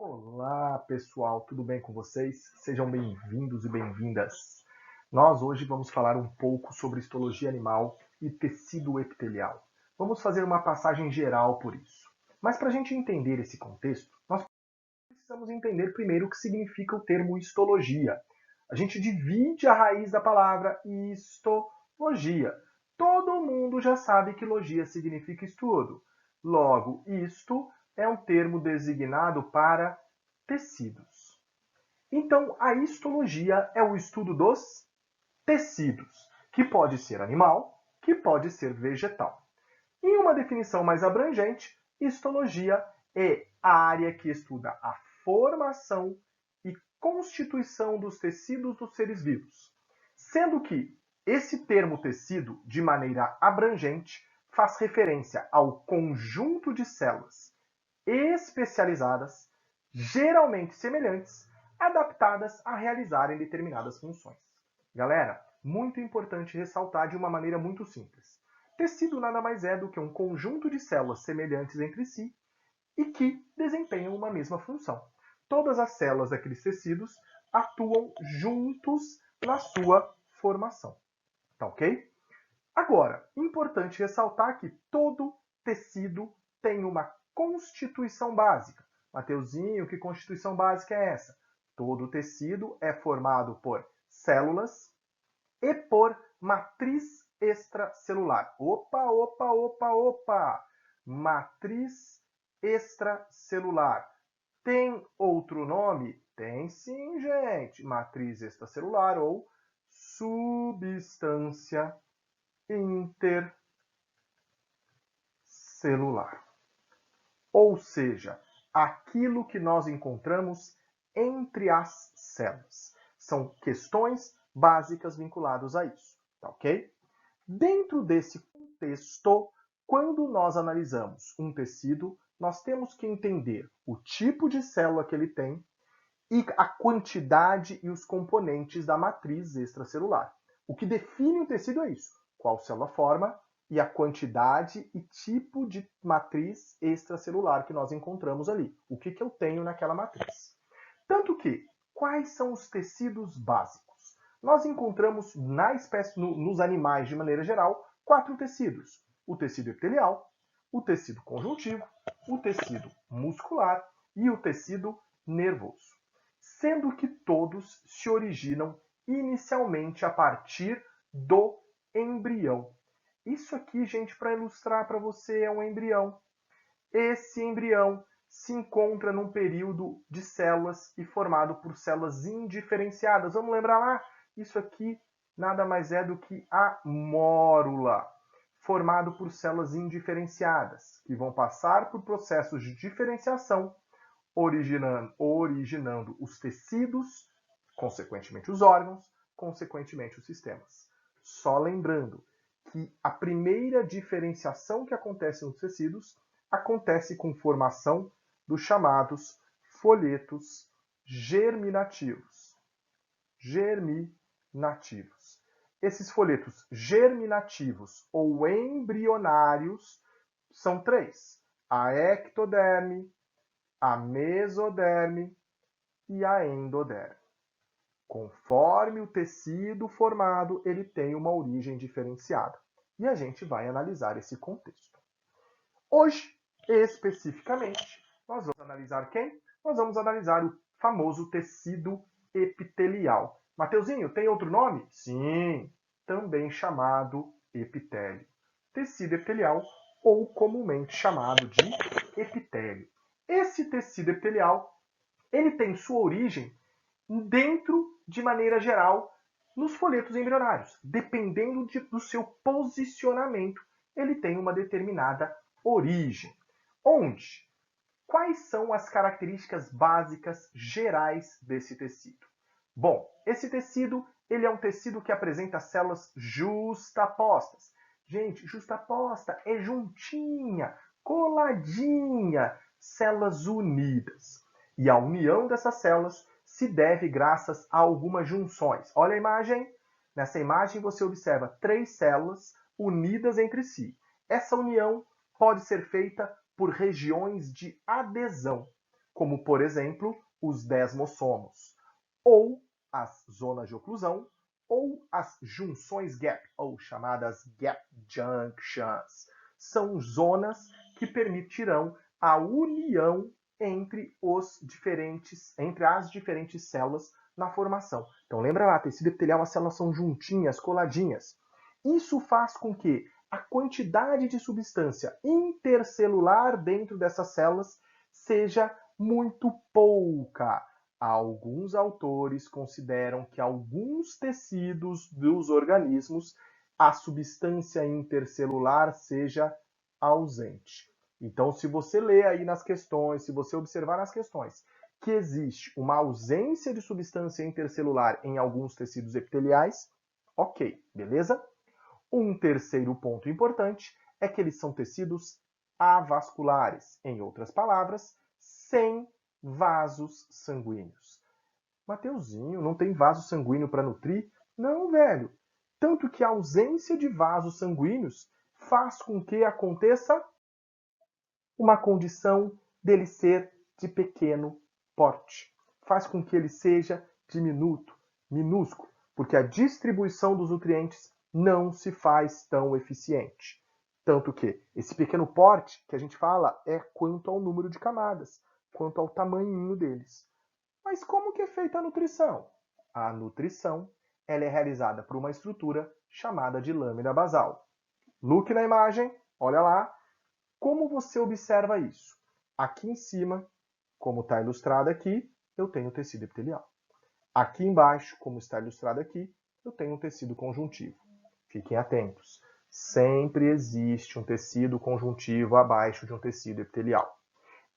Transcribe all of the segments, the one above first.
Olá, pessoal, tudo bem com vocês? Sejam bem-vindos e bem-vindas. Nós hoje vamos falar um pouco sobre histologia animal e tecido epitelial. Vamos fazer uma passagem geral por isso. Mas para a gente entender esse contexto, nós precisamos entender primeiro o que significa o termo histologia. A gente divide a raiz da palavra histologia. Todo mundo já sabe que logia significa estudo. Logo, isto é um termo designado para tecidos. Então, a histologia é o estudo dos tecidos, que pode ser animal, que pode ser vegetal. Em uma definição mais abrangente, histologia é a área que estuda a formação e constituição dos tecidos dos seres vivos, sendo que esse termo tecido, de maneira abrangente, faz referência ao conjunto de células especializadas, geralmente semelhantes, adaptadas a realizarem determinadas funções. Galera, muito importante ressaltar de uma maneira muito simples. Tecido nada mais é do que um conjunto de células semelhantes entre si e que desempenham uma mesma função. Todas as células daqueles tecidos atuam juntos na sua formação. Tá ok? Agora, importante ressaltar que todo tecido tem uma constituição básica. Mateuzinho, que constituição básica é essa? Todo tecido é formado por células e por matriz extracelular. Opa! Matriz extracelular. Tem outro nome? Tem sim, gente. Matriz extracelular ou substância intercelular. Ou seja, aquilo que nós encontramos entre as células. São questões básicas vinculadas a isso, tá ok? Dentro desse contexto, quando nós analisamos um tecido, nós temos que entender o tipo de célula que ele tem e a quantidade e os componentes da matriz extracelular. O que define o tecido é isso: qual célula forma e a quantidade e tipo de matriz extracelular que nós encontramos ali. O que eu tenho naquela matriz. Tanto que, quais são os tecidos básicos? Nós encontramos na espécie, nos animais de maneira geral, 4 tecidos: o tecido epitelial, o tecido conjuntivo, o tecido muscular e o tecido nervoso, sendo que todos se originam inicialmente a partir do embrião. Isso aqui, gente, para ilustrar para você, é um embrião. Esse embrião se encontra num período de células e formado por células indiferenciadas. Vamos lembrar lá? Isso aqui nada mais é do que a mórula, formado por células indiferenciadas, que vão passar por processos de diferenciação, originando os tecidos, consequentemente os órgãos, consequentemente os sistemas. Só lembrando que a primeira diferenciação que acontece nos tecidos acontece com formação dos chamados folhetos germinativos. Esses folhetos germinativos ou embrionários são 3: a ectoderme, a mesoderme e a endoderme. Conforme o tecido formado, ele tem uma origem diferenciada. E a gente vai analisar esse contexto. Hoje, especificamente, nós vamos analisar quem? Nós vamos analisar o famoso tecido epitelial. Mateuzinho, tem outro nome? Sim, também chamado epitélio. Tecido epitelial, ou comumente chamado de epitélio. Esse tecido epitelial, ele tem sua origem dentro, de maneira geral, nos folhetos embrionários. Dependendo do seu posicionamento, ele tem uma determinada origem. Onde? Quais são as características básicas gerais desse tecido? Bom, esse tecido, ele é um tecido que apresenta células justapostas. Gente, justaposta é juntinha, coladinha, células unidas. E a união dessas células se deve graças a algumas junções. Olha a imagem. Nessa imagem você observa 3 células unidas entre si. Essa união pode ser feita por regiões de adesão. como, por exemplo, os desmossomos, ou as zonas de oclusão, ou as junções gap, ou chamadas gap junctions. São zonas que permitirão a união entre as diferentes células na formação. Então lembra lá, tecido epitelial, as células são juntinhas, coladinhas. Isso faz com que a quantidade de substância intercelular dentro dessas células seja muito pouca. Alguns autores consideram que alguns tecidos dos organismos a substância intercelular seja ausente. Então, se você ler aí nas questões, se você observar nas questões que existe uma ausência de substância intercelular em alguns tecidos epiteliais, ok, beleza? Um terceiro ponto importante é que eles são tecidos avasculares, em outras palavras, sem vasos sanguíneos. Mateuzinho, não tem vaso sanguíneo para nutrir? Não, velho. Tanto que a ausência de vasos sanguíneos faz com que aconteça uma condição dele ser de pequeno porte. Faz com que ele seja diminuto, minúsculo, porque a distribuição dos nutrientes não se faz tão eficiente. Tanto que esse pequeno porte que a gente fala é quanto ao número de camadas, quanto ao tamanhinho deles. Mas como que é feita a nutrição? A nutrição ela é realizada por uma estrutura chamada de lâmina basal. Look na imagem, olha lá. Como você observa isso? Aqui em cima, como está ilustrado aqui, eu tenho tecido epitelial. Aqui embaixo, como está ilustrado aqui, eu tenho um tecido conjuntivo. Fiquem atentos. Sempre existe um tecido conjuntivo abaixo de um tecido epitelial.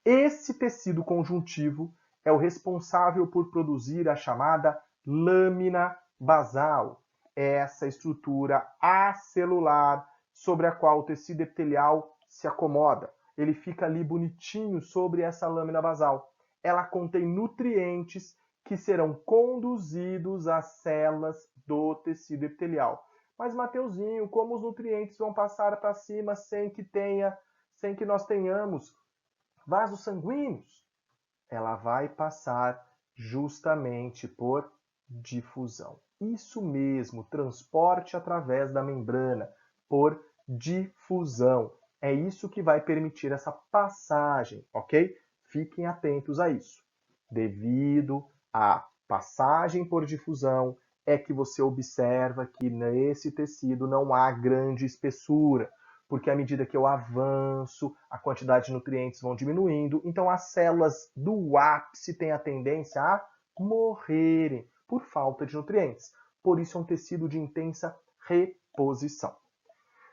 Esse tecido conjuntivo é o responsável por produzir a chamada lâmina basal. Essa estrutura acelular sobre a qual o tecido epitelial se acomoda. Ele fica ali bonitinho sobre essa lâmina basal. Ela contém nutrientes que serão conduzidos às células do tecido epitelial. Mas, Mateuzinho, como os nutrientes vão passar para cima sem que nós tenhamos vasos sanguíneos? Ela vai passar justamente por difusão. Isso mesmo, transporte através da membrana, por difusão. É isso que vai permitir essa passagem, ok? Fiquem atentos a isso. Devido à passagem por difusão, é que você observa que nesse tecido não há grande espessura, porque à medida que eu avanço, a quantidade de nutrientes vão diminuindo, então as células do ápice têm a tendência a morrerem por falta de nutrientes. Por isso é um tecido de intensa reposição.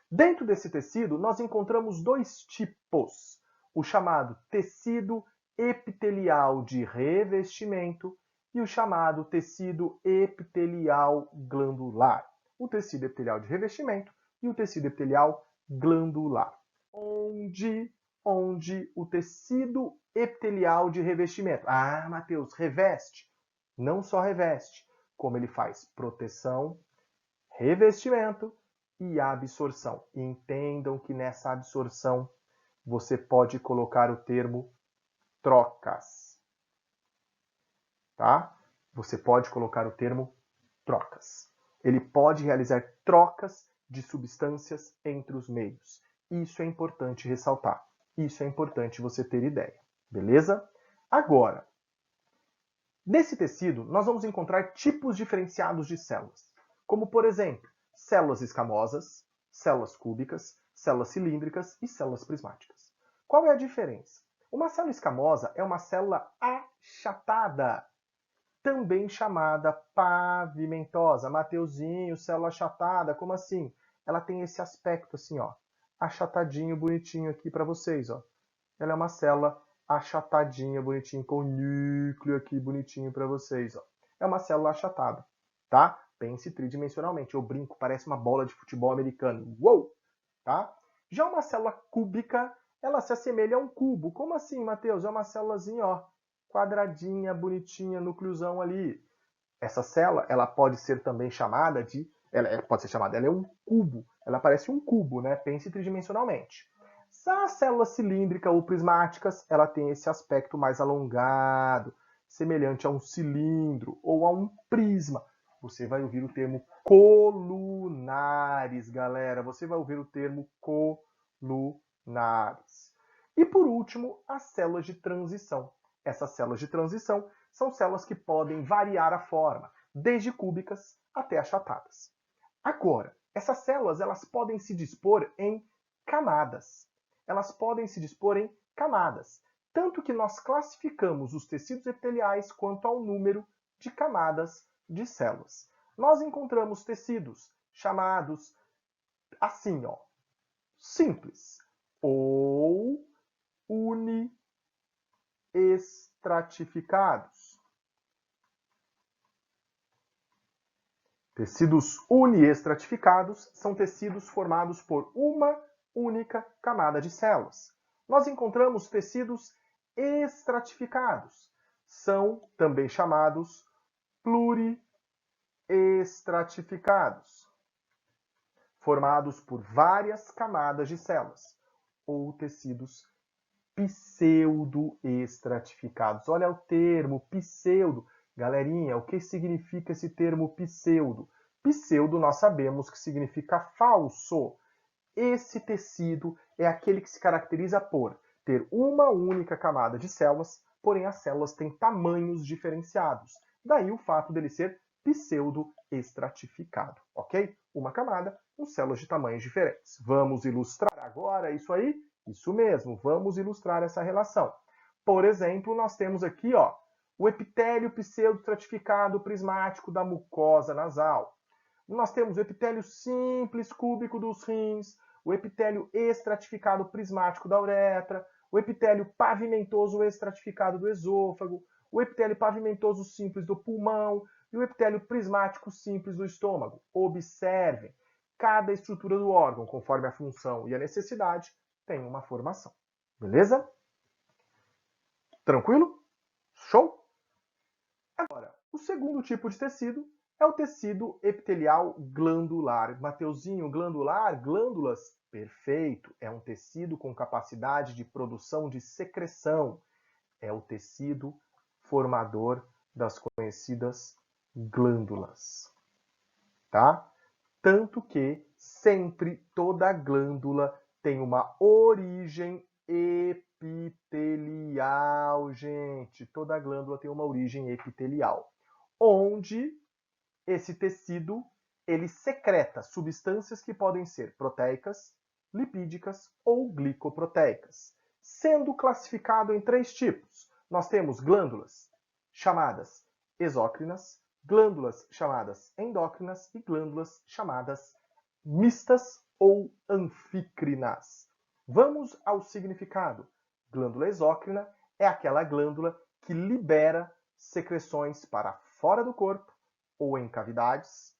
Dentro desse tecido, nós encontramos dois tipos, o chamado tecido epitelial de revestimento e o chamado tecido epitelial glandular. O tecido epitelial de revestimento e o tecido epitelial glandular. Onde o tecido epitelial de revestimento. Ah, Matheus, reveste. Não só reveste, como ele faz proteção, revestimento e absorção. Entendam que nessa absorção você pode colocar o termo trocas. Tá? Você pode colocar o termo trocas. Ele pode realizar trocas de substâncias entre os meios. Isso é importante ressaltar. Isso é importante você ter ideia. Beleza? Agora, nesse tecido, nós vamos encontrar tipos diferenciados de células, como, por exemplo, células escamosas, células cúbicas, células cilíndricas e células prismáticas. Qual é a diferença? Uma célula escamosa é uma célula achatada, também chamada pavimentosa. Mateuzinho, célula achatada, como assim? Ela tem esse aspecto assim, ó, achatadinho, bonitinho aqui para vocês, ó. Ela é uma célula achatadinha, bonitinho, com núcleo aqui bonitinho para vocês, ó. É uma célula achatada, tá? Pense tridimensionalmente. Eu brinco, parece uma bola de futebol americano. Uou! Tá? Já uma célula cúbica, ela se assemelha a um cubo. Como assim, Mateus? É uma célulazinha, ó, quadradinha, bonitinha, núcleozão ali. Essa célula, ela pode ser também chamada ela é um cubo. Ela parece um cubo, né? Pense tridimensionalmente. A célula cilíndrica ou prismáticas, ela tem esse aspecto mais alongado, semelhante a um cilindro ou a um prisma. Você vai ouvir o termo colunares, galera. Você vai ouvir o termo colunares. E por último, as células de transição. Essas células de transição são células que podem variar a forma, desde cúbicas até achatadas. Agora, essas células elas podem se dispor em camadas. Elas podem se dispor em camadas, tanto que nós classificamos os tecidos epiteliais quanto ao número de camadas de células. Nós encontramos tecidos chamados assim, ó, simples ou uniestratificados. Tecidos uniestratificados são tecidos formados por uma única camada de células. Nós encontramos tecidos estratificados. São também chamados pluriestratificados, formados por várias camadas de células, ou tecidos pseudoestratificados. Olha o termo pseudo. Galerinha, o que significa esse termo pseudo? Pseudo nós sabemos que significa falso. Esse tecido é aquele que se caracteriza por ter uma única camada de células, porém as células têm tamanhos diferenciados. Daí o fato dele ser pseudoestratificado, ok? Uma camada com células de tamanhos diferentes. Vamos ilustrar agora isso aí? Isso mesmo, vamos ilustrar essa relação. Por exemplo, nós temos aqui, ó, o epitélio pseudoestratificado prismático da mucosa nasal. Nós temos o epitélio simples cúbico dos rins, o epitélio estratificado prismático da uretra, o epitélio pavimentoso estratificado do esôfago, o epitélio pavimentoso simples do pulmão e o epitélio prismático simples do estômago. Observem, cada estrutura do órgão, conforme a função e a necessidade, tem uma formação. Beleza? Tranquilo? Show? Agora, o segundo tipo de tecido é o tecido epitelial glandular. Mateuzinho, glandular, glândulas? Perfeito. É um tecido com capacidade de produção de secreção. É o tecido formador das conhecidas glândulas. Tá? Tanto que sempre toda glândula tem uma origem epitelial, gente. Toda glândula tem uma origem epitelial, onde esse tecido ele secreta substâncias que podem ser proteicas, lipídicas ou glicoproteicas, sendo classificado em 3 tipos. Nós temos glândulas chamadas exócrinas, glândulas chamadas endócrinas e glândulas chamadas mistas ou anfícrinas. Vamos ao significado. Glândula exócrina é aquela glândula que libera secreções para fora do corpo ou em cavidades.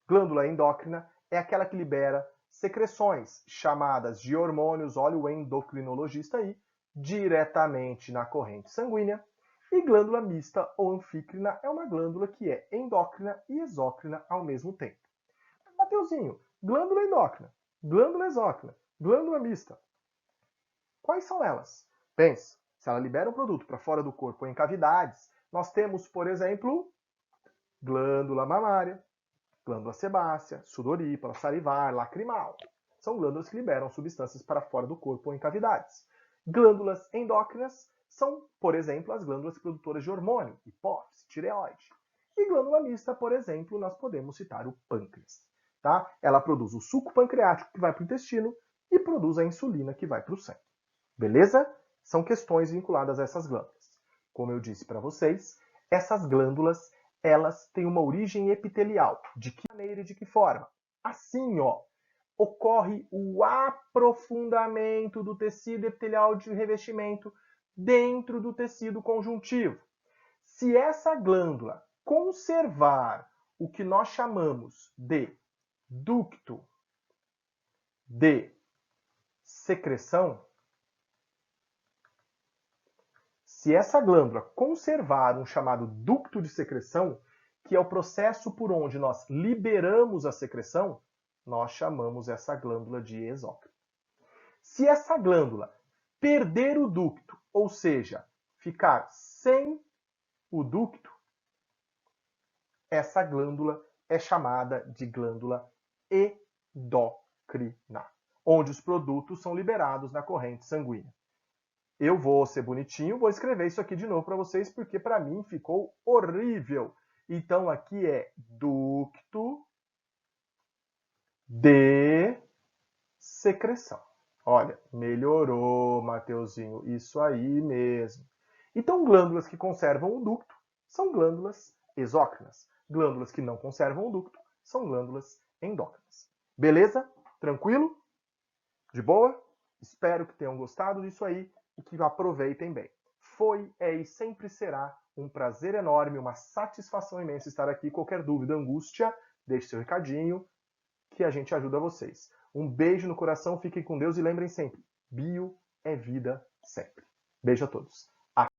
Glândula endócrina é aquela que libera secreções chamadas de hormônios, olha o endocrinologista aí, diretamente na corrente sanguínea. E glândula mista ou anfícrina é uma glândula que é endócrina e exócrina ao mesmo tempo. Mateuzinho, glândula endócrina, glândula exócrina, glândula mista. Quais são elas? Pense, se ela libera um produto para fora do corpo ou em cavidades, nós temos, por exemplo, glândula mamária, glândula sebácea, sudorípara, salivar, lacrimal. São glândulas que liberam substâncias para fora do corpo ou em cavidades. Glândulas endócrinas são, por exemplo, as glândulas produtoras de hormônio, hipófise, tireoide. E glândula mista, por exemplo, nós podemos citar o pâncreas. Tá? Ela produz o suco pancreático que vai para o intestino e produz a insulina que vai para o sangue. Beleza? São questões vinculadas a essas glândulas. Como eu disse para vocês, essas glândulas elas têm uma origem epitelial. De que maneira e de que forma? Assim, ó, ocorre o aprofundamento do tecido epitelial de revestimento dentro do tecido conjuntivo. Se essa glândula conservar o que nós chamamos de ducto de secreção, se essa glândula conservar um chamado ducto de secreção, que é o processo por onde nós liberamos a secreção, nós chamamos essa glândula de exócrina. Se essa glândula perder o ducto, ou seja, ficar sem o ducto, essa glândula é chamada de glândula endócrina, onde os produtos são liberados na corrente sanguínea. Eu vou ser bonitinho, vou escrever isso aqui de novo para vocês, porque para mim ficou horrível. Então aqui é ducto de secreção. Olha, melhorou, Mateuzinho, isso aí mesmo. Então, glândulas que conservam o ducto são glândulas exócrinas. Glândulas que não conservam o ducto são glândulas endócrinas. Beleza? Tranquilo? De boa? Espero que tenham gostado disso aí e que aproveitem bem. Foi, é e sempre será um prazer enorme, uma satisfação imensa estar aqui. Qualquer dúvida, angústia, deixe seu recadinho que a gente ajuda vocês. Um beijo no coração, fiquem com Deus e lembrem sempre, bio é vida sempre. Beijo a todos.